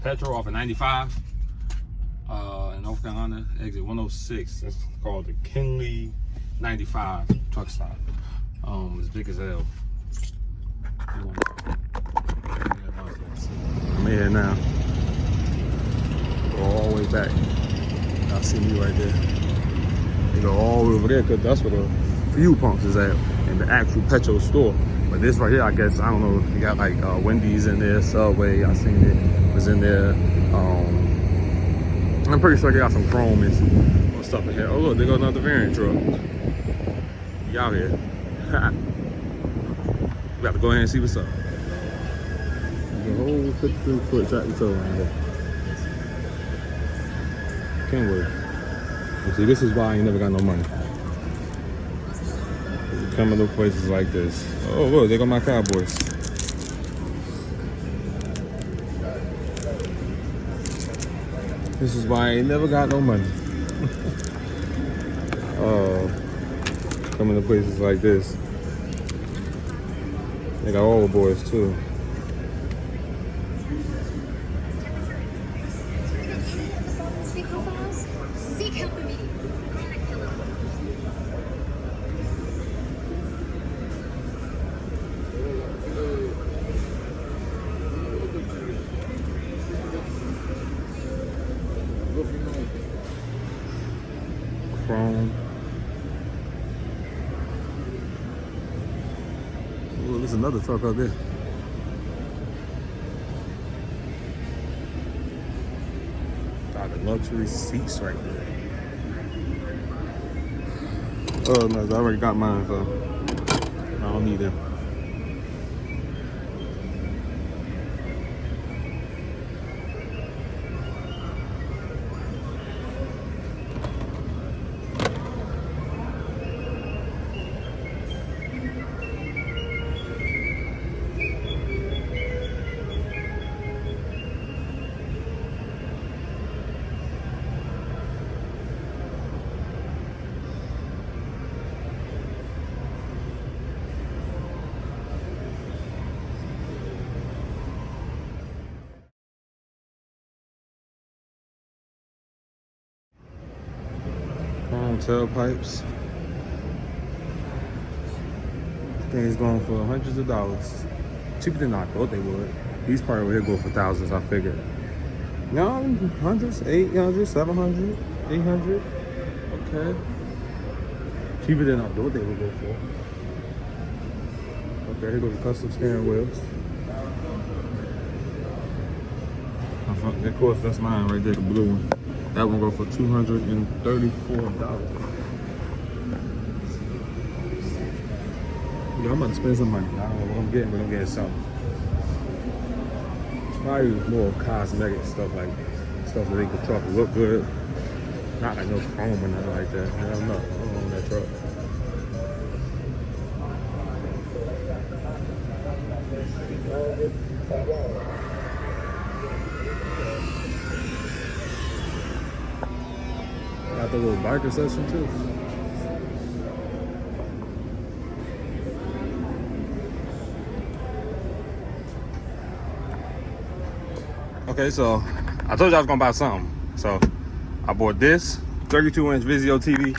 petrol off of 95 in North Carolina, exit 106. That's called the Kinley 95 truck stop. It's big as hell. I'm here now. Go all the way back. Y'all see me right there. They go all the way over there because that's where the fuel pumps is at and the actual petrol store. But this right here, I guess, I don't know, you got like Wendy's in there, Subway, I seen it was in there. I'm pretty sure they got some chrome and some stuff in here. Oh look, there goes another variant truck. You out here. We got to go ahead and see what's up. There's a whole 52-foot tractor trailer around here. Kenworth. You see, this is why I ain't never got no money. Come to places like this. Oh look, there go my Cowboys. This is why I ain't never got no money. Coming to places like this. They got all the boys too. Chrome. Oh, there's another truck out there. Got the luxury seats right there. Oh no, I already got mine, so I don't need them. Tailpipes. Things going for hundreds of dollars. Cheaper than I thought they would. These probably would go for thousands, I figured. No, hundreds, 800, 700, 800. Okay. Cheaper than I thought they would go for. Okay, here goes the custom steering wheels. Of course, that's mine right there, the blue one. That one go for $234. Yeah, I'm about to spend some money. I don't know what I'm getting, but I'm getting something. Probably more cosmetic stuff, like stuff that make the truck look good. Not like no chrome or nothing like that. Hell no, I don't own that truck. Got the little biker section too. Okay, so I told you I was gonna buy something. So I bought this 32-inch Vizio TV.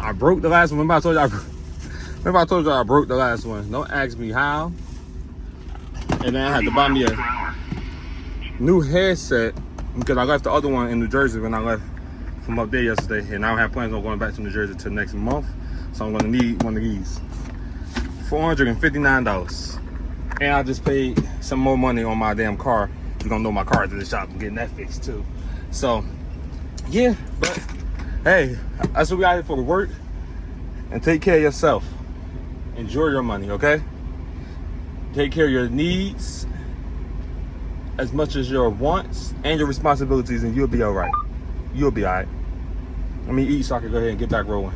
I broke the last one. Remember I told you I broke the last one. Don't ask me how. And then I had to buy me a new headset because I left the other one in New Jersey when I left from up there yesterday, and I don't have plans on going back to New Jersey till next month, so I'm gonna need one of these. $459, and I just paid some more money on my damn car. You're gonna know my car to the shop and getting that fixed too. So yeah, but hey, that's what we out here for, work and take care of yourself. Enjoy your money, okay? Take care of your needs as much as your wants and your responsibilities, and you'll be all right. You'll be all right. Let me eat so I can go ahead and get back rolling.